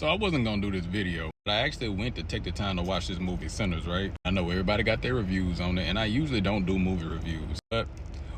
So I wasn't gonna do this video, but I actually went to take the time to watch this movie, Sinners, right? I know everybody got their reviews on it, and I usually don't do movie reviews, but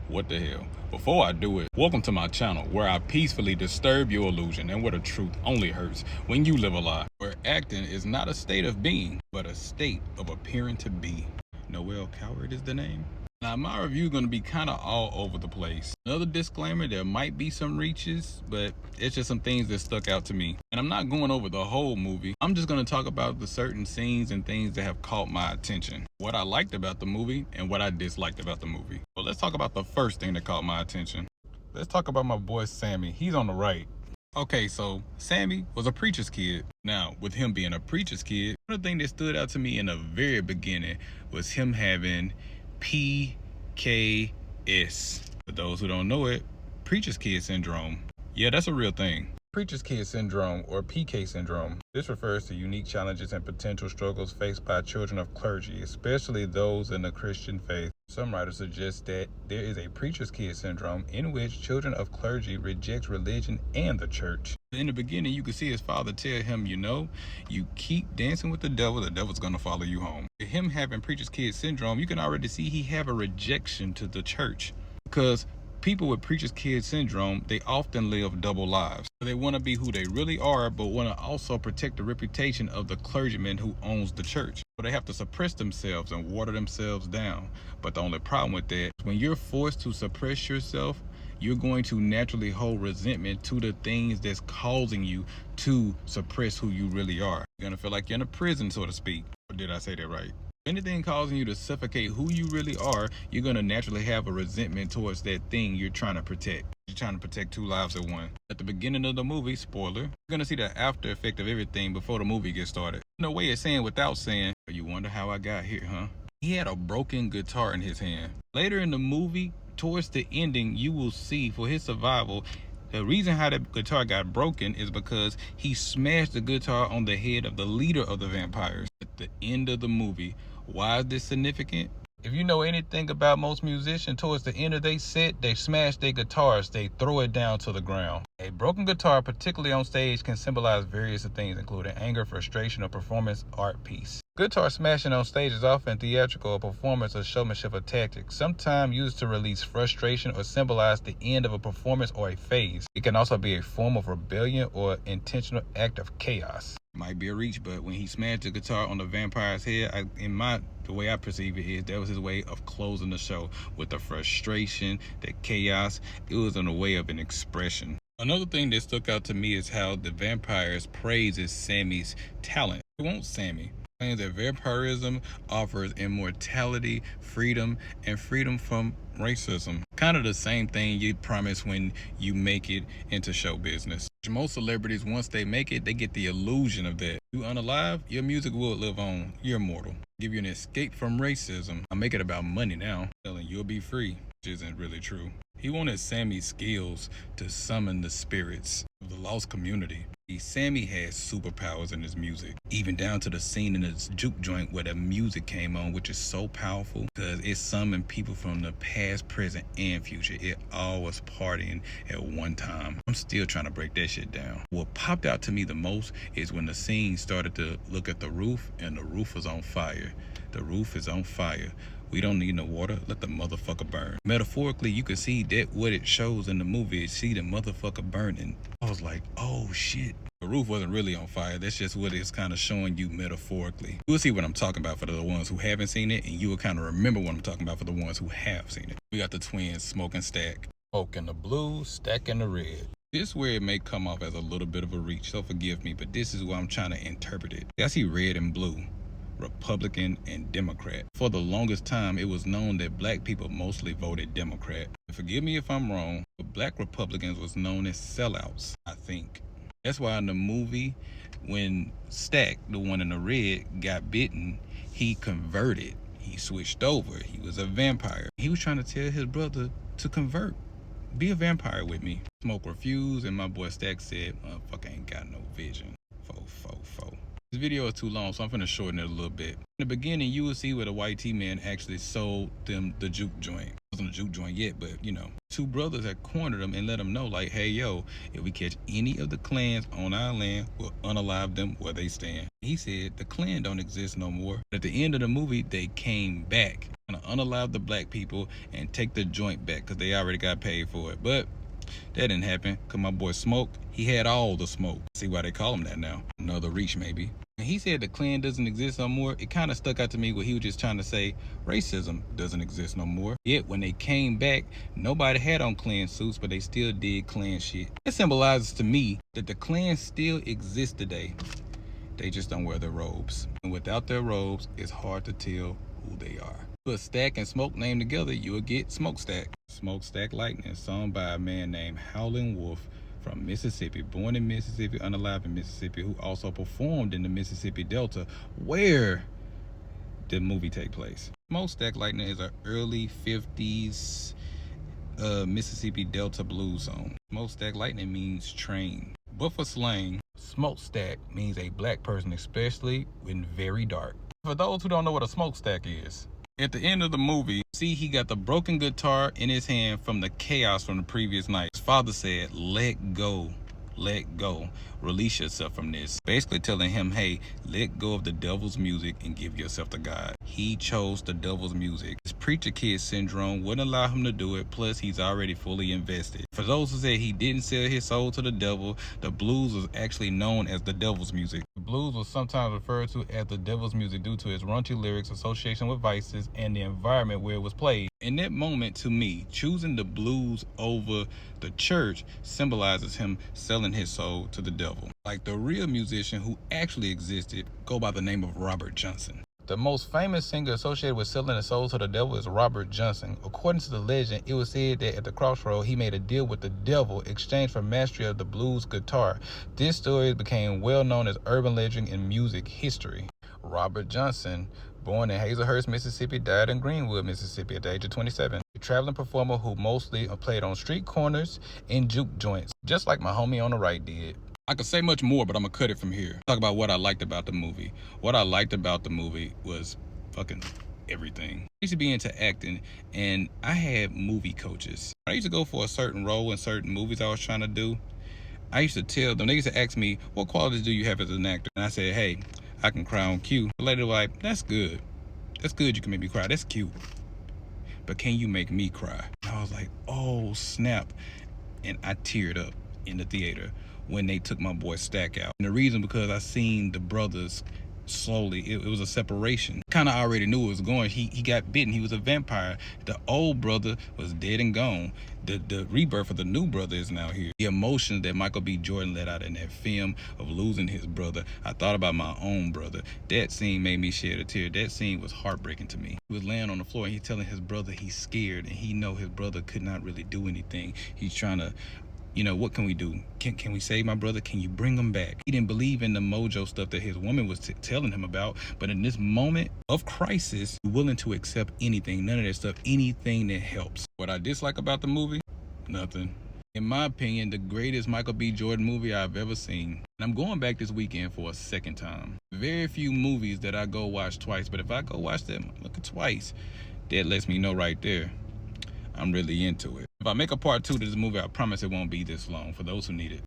what the hell. Before I do it, welcome to my channel, where I peacefully disturb your illusion and where the truth only hurts when you live a lie. Where acting is not a state of being, but a state of appearing to be. Noel Coward is the name. Now, my review is going to be kind of all over the place. Another disclaimer, there might be some reaches, but it's just some things that stuck out to me. And I'm not going over the whole movie. I'm just going to talk about the certain scenes and things that have caught my attention. What I liked about the movie and what I disliked about the movie. Well, let's talk about the first thing that caught my attention. Let's talk about my boy Sammy. He's on the right. Okay, so Sammy was a preacher's kid. Now, with him being a preacher's kid, one thing that stood out to me in the very beginning was him having PKS. For those who don't know it, preacher's kid syndrome. Yeah, that's a real thing. Preacher's kid syndrome, or PK syndrome. This refers to unique challenges and potential struggles faced by children of clergy, especially those in the Christian faith. Some writers suggest that there is a preacher's kid syndrome in which children of clergy reject religion and the church. In the beginning, you can see his father tell him, you keep dancing with the devil's gonna follow you home. With him having preacher's kid syndrome, you can already see he have a rejection to the church. Because people with preacher's kid syndrome, they often live double lives. They want to be who they really are, but want to also protect the reputation of the clergyman who owns the church. So they have to suppress themselves and water themselves down. But the only problem with that, when you're forced to suppress yourself, you're going to naturally hold resentment to the things that's causing you to suppress who you really are. You're going to feel like you're in a prison, so to speak. Or did I say that right? Anything causing you to suffocate who you really are, you're going to naturally have a resentment towards that thing you're trying to protect. You're trying to protect two lives at one. At the beginning of the movie, spoiler, you're going to see the after effect of everything before the movie gets started. No way of saying without saying, you wonder how I got here, huh? He had a broken guitar in his hand. Later in the movie, towards the ending, you will see for his survival, the reason how that guitar got broken is because he smashed the guitar on the head of the leader of the vampires. At the end of the movie, why is this significant? If you know anything about most musicians, towards the end of their set, they smash their guitars, they throw it down to the ground. A broken guitar, particularly on stage, can symbolize various things, including anger, frustration, or performance art piece. Guitar smashing on stage is often theatrical, a performance, or showmanship, or tactic, sometimes used to release frustration or symbolize the end of a performance or a phase. It can also be a form of rebellion or intentional act of chaos. Might be a reach, but when he smashed the guitar on the vampire's head, the way I perceive it is that was his way of closing the show with the frustration, the chaos. It was in a way of an expression. Another thing that stuck out to me is how the vampires praises Sammy's talent. They want Sammy. Claims that vampirism offers immortality, freedom, and freedom from racism. Kind of the same thing you promise when you make it into show business. Most celebrities, once they make it, they get the illusion of that. You unalive, your music will live on. You're immortal. Give you an escape from racism. I make it about money now, telling you'll be free, which isn't really true. He wanted Sammy's skills to summon the spirits of the lost community. Sammy has superpowers in his music, even down to the scene in his juke joint where the music came on, which is so powerful because it summoned people from the past, present, and future. It all was partying at one time. I'm still trying to break that shit down. What popped out to me the most is when the scene started to look at the roof and the roof was on fire. The roof is on fire. We don't need no water. Let the motherfucker burn. Metaphorically, you can see that what it shows in the movie is see the motherfucker burning. I was like, oh shit. The roof wasn't really on fire. That's just what it's kind of showing you metaphorically. You'll see what I'm talking about for the ones who haven't seen it, and you will kind of remember what I'm talking about for the ones who have seen it. We got the twins, Smoke and Stack. Smoke in the blue, Stack in the red. This is where it may come off as a little bit of a reach, so forgive me, but this is why I'm trying to interpret it. I see red and blue. Republican and Democrat. For the longest time, it was known that black people mostly voted Democrat. Forgive me if I'm wrong, but black Republicans was known as sellouts, I think. That's why in the movie, when Stack, the one in the red, got bitten, he converted. He switched over. He was a vampire. He was trying to tell his brother to convert. Be a vampire with me. Smoke refused, and my boy Stack said, motherfucker ain't got no vision. Fo. This video is too long, so I'm finna shorten it a little bit. In the beginning, you will see where the white T-man actually sold them the juke joint. It wasn't a juke joint yet, but Two brothers had cornered him and let him know, like, hey, yo, if we catch any of the clans on our land, we'll unalive them where they stand. He said the clan don't exist no more. At the end of the movie, they came back to unalive the black people and take the joint back because they already got paid for it. But that didn't happen because my boy Smoke, he had all the smoke. See why they call him that now. Another reach, maybe. When he said the Klan doesn't exist no more, it kind of stuck out to me where he was just trying to say racism doesn't exist no more. Yet when they came back, nobody had on Klan suits, but they still did Klan shit. It symbolizes to me that the Klan still exists today. They just don't wear their robes. And without their robes, it's hard to tell who they are. Put Stack and Smoke name together, you'll get Smokestack. Smokestack Lightning, sung by a man named Howlin' Wolf from Mississippi, born in Mississippi, unalive in Mississippi, who also performed in the Mississippi Delta, where the movie take place. Smokestack Lightning is an early 50s Mississippi Delta blues song. Smokestack Lightning means train, but for slang, smokestack means a black person, especially when very dark. For those who don't know what a smokestack is, at the end of the movie, see he got the broken guitar in his hand from the chaos from the previous night. His father said, let go, release yourself from this. Basically telling him, hey, let go of the devil's music and give yourself to God. He chose the devil's music. His preacher kid syndrome wouldn't allow him to do it, plus he's already fully invested. For those who said he didn't sell his soul to the devil, the blues was actually known as the devil's music. The blues was sometimes referred to as the devil's music due to its raunchy lyrics, association with vices, and the environment where it was played. In that moment, to me, choosing the blues over the church symbolizes him selling his soul to the devil. Like the real musician who actually existed go by the name of Robert Johnson. The most famous singer associated with selling his soul to the devil is Robert Johnson. According to the legend, it was said that at the crossroad, he made a deal with the devil in exchange for mastery of the blues guitar. This story became well known as urban legend in music history. Robert Johnson, born in Hazelhurst, Mississippi, died in Greenwood, Mississippi at the age of 27. A traveling performer who mostly played on street corners and juke joints, just like my homie on the right did. I could say much more, but I'm gonna cut it from here. Talk about what I liked about the movie. What I liked about the movie was fucking everything. I used to be into acting, and I had movie coaches. I used to go for a certain role in certain movies I was trying to do. I used to tell them, they used to ask me, what qualities do you have as an actor? And I said, hey, I can cry on cue. The lady was like, that's good. That's good, you can make me cry. That's cute. But can you make me cry? And I was like, oh, snap. And I teared up in the theater when they took my boy Stack out. And the reason, because I seen the brothers slowly, it was a separation. Kind of already knew it was going. He got bitten. He was a vampire. The old brother was dead and gone. The rebirth of the new brother is now here. The emotions that Michael B. Jordan let out in that film of losing his brother. I thought about my own brother. That scene made me shed a tear. That scene was heartbreaking to me. He was laying on the floor and he's telling his brother he's scared, and he know his brother could not really do anything. He's trying to, you know, what can we do? Can we save my brother? Can you bring him back? He didn't believe in the mojo stuff that his woman was telling him about. But in this moment of crisis, he's willing to accept anything, none of that stuff, anything that helps. What I dislike about the movie? Nothing. In my opinion, the greatest Michael B. Jordan movie I've ever seen. And I'm going back this weekend for a second time. Very few movies that I go watch twice, but if I go watch them, look at twice, that lets me know right there I'm really into it. If I make a part 2 to this movie, I promise it won't be this long for those who need it.